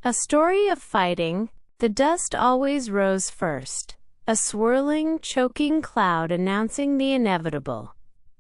A story of fighting. The dust always rose first, a swirling, choking cloud announcing the inevitable.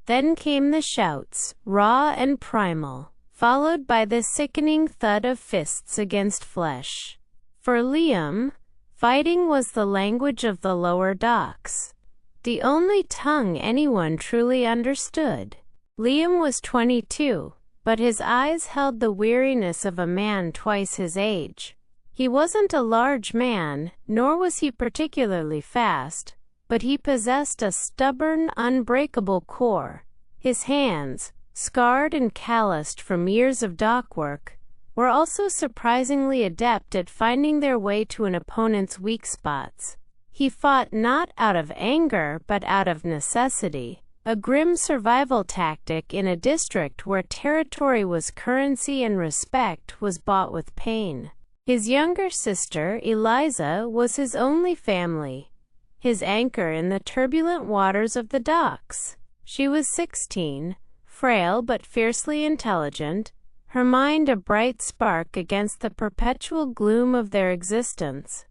Then came the shouts, raw and primal, followed by the sickening thud of fists against flesh. For Liam, fighting was the language of the lower docks, the only tongue anyone truly understood. Liam was 22, but his eyes held the weariness of a man twice his age. He wasn't a large man, nor was he particularly fast, but he possessed a stubborn, unbreakable core. His hands, scarred and calloused from years of dock work, were also surprisingly adept at finding their way to an opponent's weak spots. He fought not out of anger but out of necessity, a grim survival tactic in a district where territory was currency and respect was bought with pain. His younger sister, Eliza, was his only family, his anchor in the turbulent waters of the docks. She was 16, frail but fiercely intelligent, her mind a bright spark against the perpetual gloom of their existence.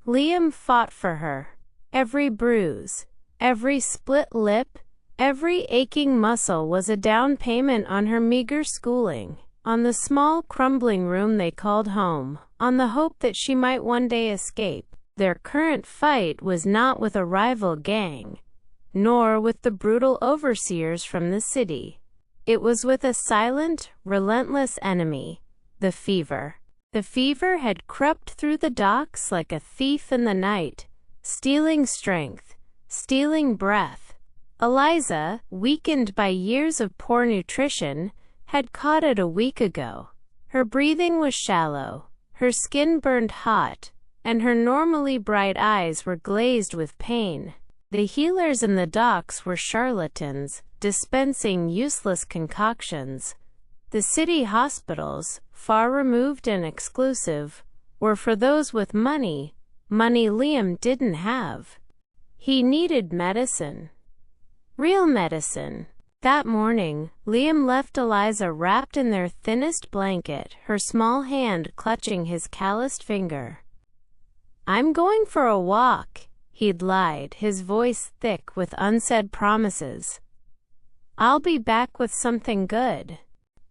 Liam fought for her. Every bruise, every split lip, every aching muscle was a down payment on her meager schooling, on the small crumbling room they called home, on the hope that she might one day escape. Their current fight was not with a rival gang, nor with the brutal overseers from the city. It was with a silent, relentless enemy, the fever. The fever had crept through the docks like a thief in the night, stealing strength, stealing breath. Eliza, weakened by years of poor nutrition, had caught it a week ago. Her breathing was shallow, her skin burned hot, and her normally bright eyes were glazed with pain. The healers in the docks were charlatans, dispensing useless concoctions. The city hospitals, far removed and exclusive, were for those with money, money Liam didn't have. He needed medicine. Real medicine. That morning, Liam left Eliza wrapped in their thinnest blanket, her small hand clutching his calloused finger. "I'm going for a walk," he'd lied, his voice thick with unsaid promises. "I'll be back with something good."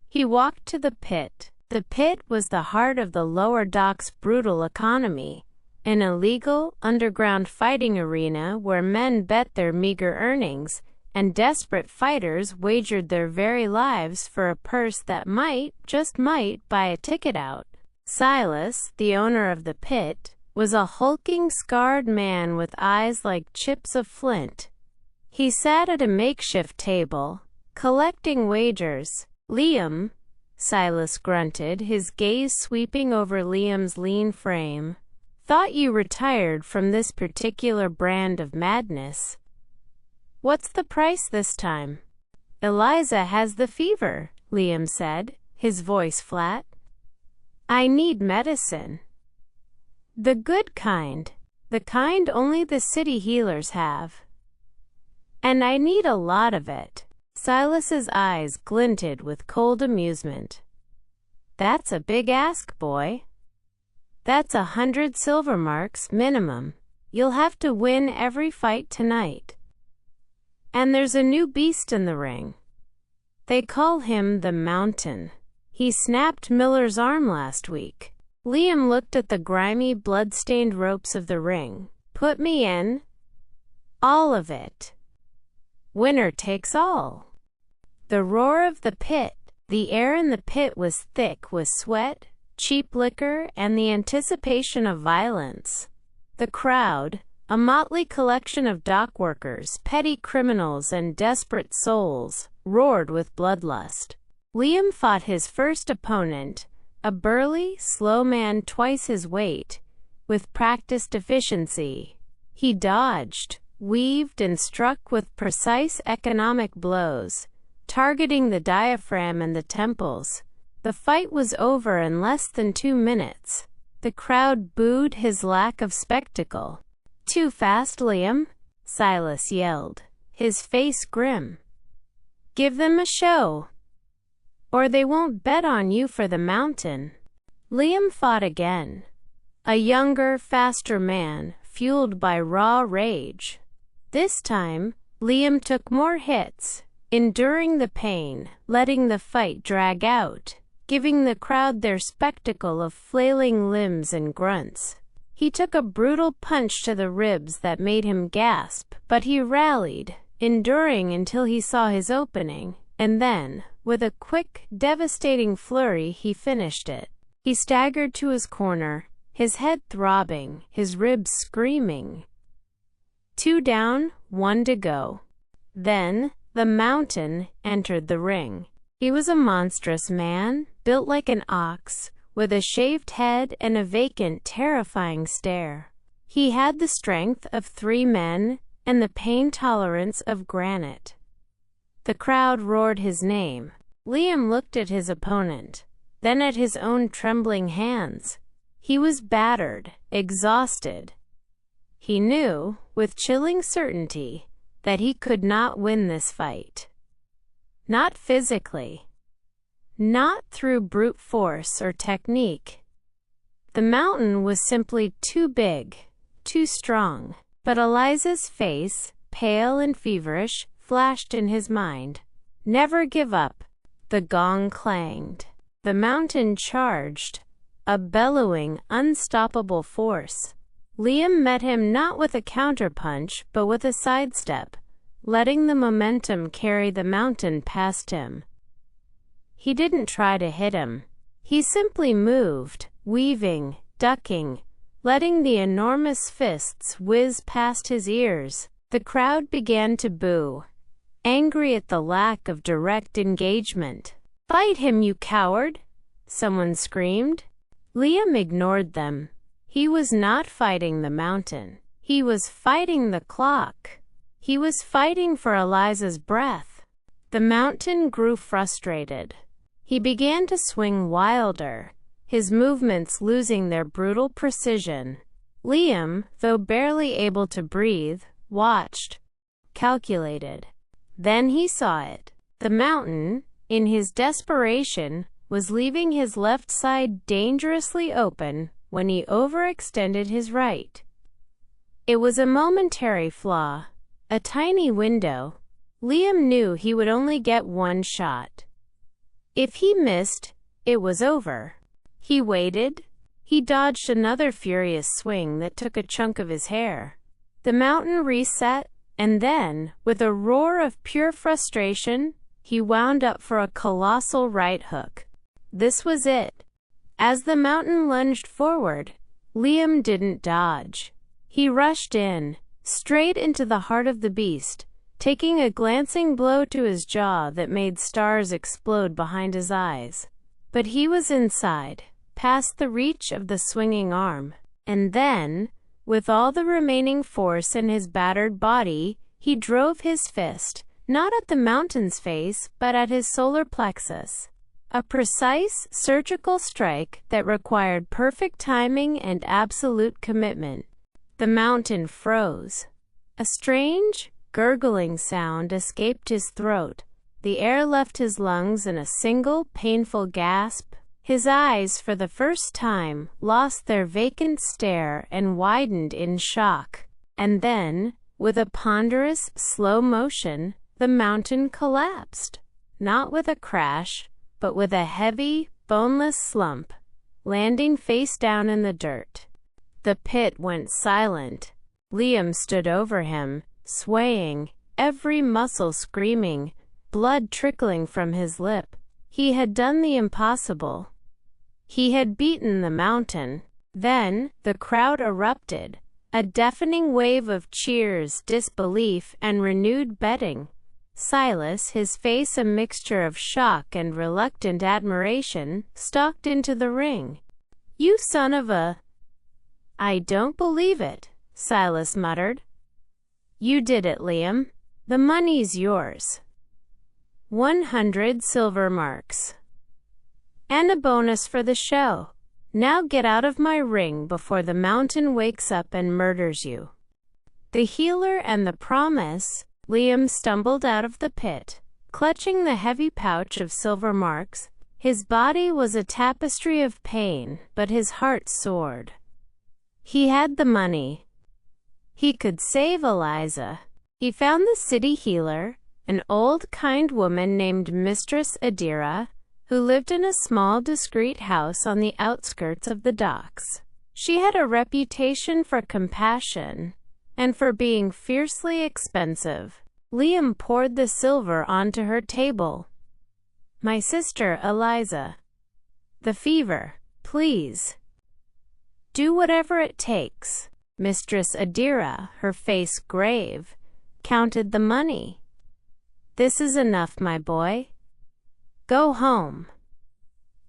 He walked to the pit. The pit was the heart of the lower docks' brutal economy, an illegal, underground fighting arena where men bet their meager earnings, and desperate fighters wagered their very lives for a purse that might, just might, buy a ticket out. Silas, the owner of the pit, was a hulking, scarred man with eyes like chips of flint. He sat at a makeshift table, collecting wagers. "Liam," Silas grunted, his gaze sweeping over Liam's lean frame, "thought you retired from this particular brand of madness. What's the price this time?" "Eliza has the fever," Liam said, his voice flat. "I need medicine. The good kind. The kind only the city healers have. And I need a lot of it." Silas's eyes glinted with cold amusement. "That's a big ask, boy. That's 100 silver marks minimum. You'll have to win every fight tonight. And there's a new beast in the ring. They call him the Mountain. He snapped Miller's arm last week." Liam looked at the grimy, blood-stained ropes of the ring. "Put me in. All of it. Winner takes all." The roar of the pit. The air in the pit was thick with sweat, cheap liquor, and the anticipation of violence. The crowd, a motley collection of dock workers, petty criminals, and desperate souls, roared with bloodlust. Liam fought his first opponent, a burly, slow man twice his weight, with practiced efficiency. He dodged, weaved, and struck with precise economic blows, targeting the diaphragm and the temples. The fight was over in less than 2 minutes. The crowd booed his lack of spectacle. "Too fast, Liam," Silas yelled, his face grim. "Give them a show, or they won't bet on you for the Mountain." Liam fought again. A younger, faster man, fueled by raw rage. This time, Liam took more hits, enduring the pain, letting the fight drag out, giving the crowd their spectacle of flailing limbs and grunts. He took a brutal punch to the ribs that made him gasp, but he rallied, enduring until he saw his opening, and then, with a quick, devastating flurry, he finished it. He staggered to his corner, his head throbbing, his ribs screaming. 2 down, 1 to go. Then, the Mountain entered the ring. He was a monstrous man, built like an ox, with a shaved head and a vacant, terrifying stare. He had the strength of 3 men and the pain tolerance of granite. The crowd roared his name. Liam looked at his opponent, then at his own trembling hands. He was battered, exhausted. He knew, with chilling certainty, that he could not win this fight. Not physically. Not through brute force or technique. The Mountain was simply too big, too strong. But Eliza's face, pale and feverish, flashed in his mind. Never give up. The gong clanged. The Mountain charged, a bellowing, unstoppable force. Liam met him not with a counterpunch but with a sidestep, letting the momentum carry the Mountain past him. He didn't try to hit him. He simply moved, weaving, ducking, letting the enormous fists whiz past his ears. The crowd began to boo, angry at the lack of direct engagement. "Fight him, you coward!" someone screamed. Liam ignored them. He was not fighting the Mountain. He was fighting the clock. He was fighting for Eliza's breath. The Mountain grew frustrated. He began to swing wilder, his movements losing their brutal precision. Liam, though barely able to breathe, watched, calculated. Then he saw it. The Mountain, in his desperation, was leaving his left side dangerously open when he overextended his right. It was a momentary flaw, a tiny window. Liam knew he would only get 1 shot. If he missed, it was over. He waited. He dodged another furious swing that took a chunk of his hair. The Mountain reset, and then, with a roar of pure frustration, he wound up for a colossal right hook. This was it. As the Mountain lunged forward, Liam didn't dodge. He rushed in, straight into the heart of the beast, taking a glancing blow to his jaw that made stars explode behind his eyes. But he was inside, past the reach of the swinging arm. And then, with all the remaining force in his battered body, he drove his fist, not at the Mountain's face, but at his solar plexus. A precise, surgical strike that required perfect timing and absolute commitment. The Mountain froze. A strange, gurgling sound escaped his throat. The air left his lungs in a single, painful gasp. His eyes, for the first time, lost their vacant stare and widened in shock. And then, with a ponderous, slow motion, the Mountain collapsed. Not with a crash, but with a heavy, boneless slump, landing face down in the dirt. The pit went silent. Liam stood over him, swaying, every muscle screaming, blood trickling from his lip. He had done the impossible. He had beaten the Mountain. Then, the crowd erupted, a deafening wave of cheers, disbelief, and renewed betting. Silas, his face a mixture of shock and reluctant admiration, stalked into the ring. "You son of a—" "I don't believe it," Silas muttered. "You did it, Liam. The money's yours. 100 silver marks. And a bonus for the show. Now get out of my ring before the Mountain wakes up and murders you." The healer and the promise. Liam stumbled out of the pit, clutching the heavy pouch of silver marks. His body was a tapestry of pain, but his heart soared. He had the money. He could save Eliza. He found the city healer, an old, kind woman named Mistress Adira, who lived in a small, discreet house on the outskirts of the docks. She had a reputation for compassion and for being fiercely expensive. Liam poured the silver onto her table. "My sister, Eliza. The fever, please. Do whatever it takes." Mistress Adira, her face grave, counted the money. "This is enough, my boy. Go home.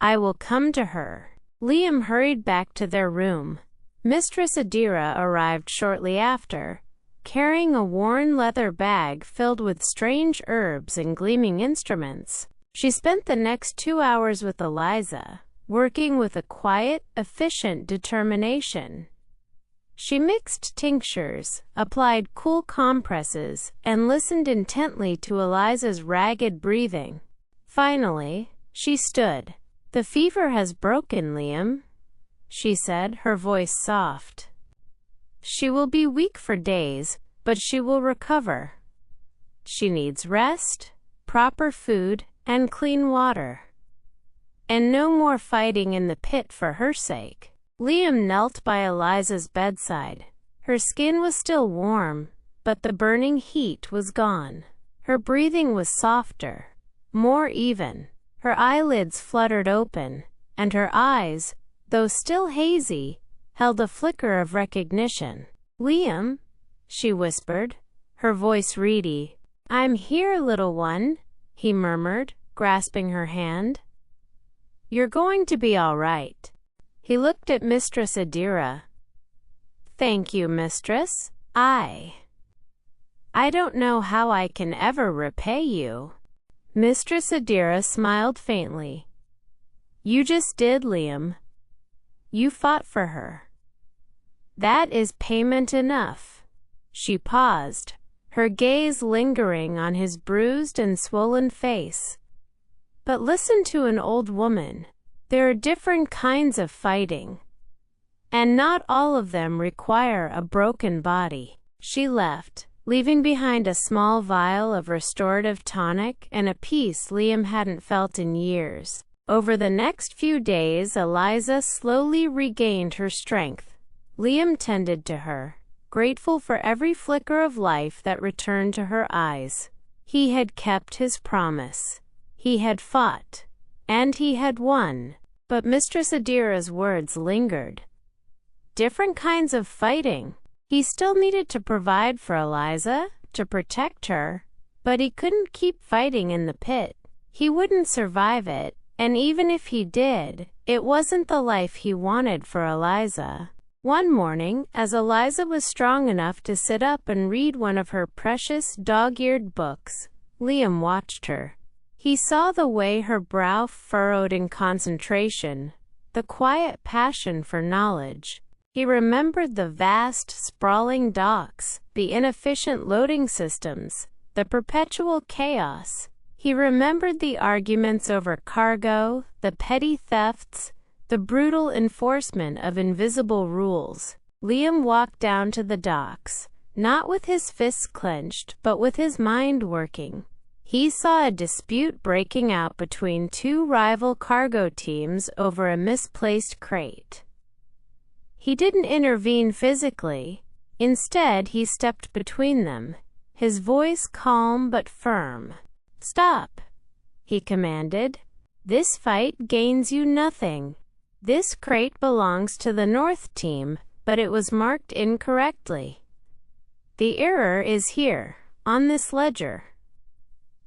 I will come to her." Liam hurried back to their room. Mistress Adira arrived shortly after, carrying a worn leather bag filled with strange herbs and gleaming instruments. She spent the next 2 hours with Eliza, working with a quiet, efficient determination. She mixed tinctures, applied cool compresses, and listened intently to Eliza's ragged breathing. Finally, she stood. "The fever has broken, Liam," she said, her voice soft. "She will be weak for days, but she will recover. She needs rest, proper food, and clean water. And no more fighting in the pit for her sake." Liam knelt by Eliza's bedside. Her skin was still warm, but the burning heat was gone. Her breathing was softer, more even. Her eyelids fluttered open, and her eyes, though still hazy, held a flicker of recognition. "Liam," she whispered, her voice reedy. "I'm here, little one," he murmured, grasping her hand. "You're going to be all right." He looked at Mistress Adira. "Thank you, mistress. I don't know how I can ever repay you." Mistress Adira smiled faintly. "You just did, Liam. You fought for her. That is payment enough." She paused, her gaze lingering on his bruised and swollen face. "But listen to an old woman. There are different kinds of fighting, and not all of them require a broken body." She left, leaving behind a small vial of restorative tonic and a peace Liam hadn't felt in years. Over the next few days, Eliza slowly regained her strength. Liam tended to her, grateful for every flicker of life that returned to her eyes. He had kept his promise. He had fought, and he had won. But Mistress Adira's words lingered. Different kinds of fighting. He still needed to provide for Eliza, to protect her, but he couldn't keep fighting in the pit. He wouldn't survive it, and even if he did, it wasn't the life he wanted for Eliza. One morning, as Eliza was strong enough to sit up and read one of her precious dog-eared books, Liam watched her. He saw the way her brow furrowed in concentration, the quiet passion for knowledge. He remembered the vast, sprawling docks, the inefficient loading systems, the perpetual chaos. He remembered the arguments over cargo, the petty thefts, the brutal enforcement of invisible rules. Liam walked down to the docks, not with his fists clenched, but with his mind working. He saw a dispute breaking out between two rival cargo teams over a misplaced crate. He didn't intervene physically. Instead, he stepped between them, his voice calm but firm. "Stop," he commanded. "This fight gains you nothing. This crate belongs to the North team, but it was marked incorrectly. The error is here, on this ledger.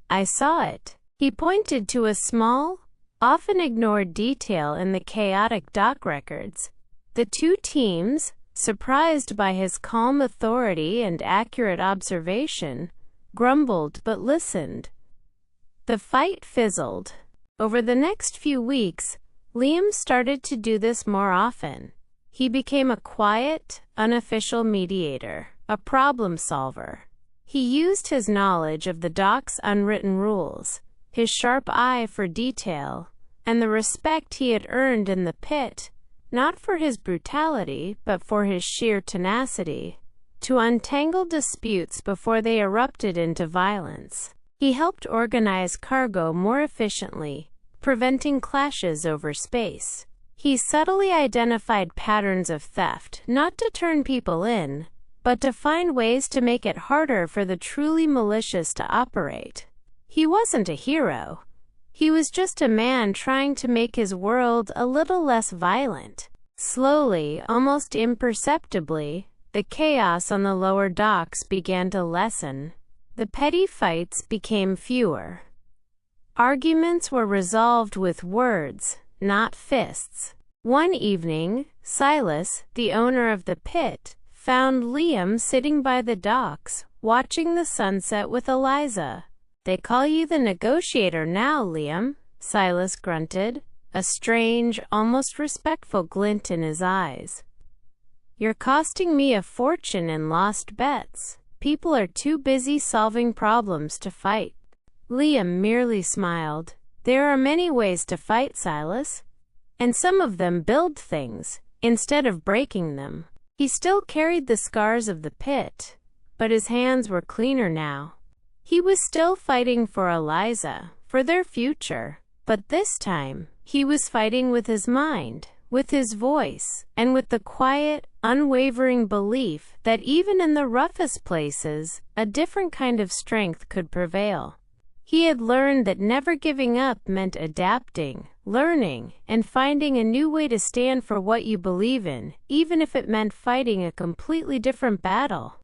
I saw it." He pointed to a small, often ignored detail in the chaotic dock records. The two teams, surprised by his calm authority and accurate observation, grumbled but listened. The fight fizzled. Over the next few weeks, Liam started to do this more often. He became a quiet, unofficial mediator, a problem solver. He used his knowledge of the dock's unwritten rules, his sharp eye for detail, and the respect he had earned in the pit, not for his brutality, but for his sheer tenacity, to untangle disputes before they erupted into violence. He helped organize cargo more efficiently, preventing clashes over space. He subtly identified patterns of theft, not to turn people in, but to find ways to make it harder for the truly malicious to operate. He wasn't a hero. He was just a man trying to make his world a little less violent. Slowly, almost imperceptibly, the chaos on the lower docks began to lessen. The petty fights became fewer. Arguments were resolved with words, not fists. One evening, Silas, the owner of the pit, found Liam sitting by the docks, watching the sunset with Eliza. "They call you the negotiator now, Liam," Silas grunted, a strange, almost respectful glint in his eyes. "You're costing me a fortune in lost bets. People are too busy solving problems to fight." Liam merely smiled. "There are many ways to fight, Silas, and some of them build things, instead of breaking them." He still carried the scars of the pit, but his hands were cleaner now. He was still fighting for Eliza, for their future, but this time, he was fighting with his mind, with his voice, and with the quiet, unwavering belief that even in the roughest places, a different kind of strength could prevail. He had learned that never giving up meant adapting, learning, and finding a new way to stand for what you believe in, even if it meant fighting a completely different battle.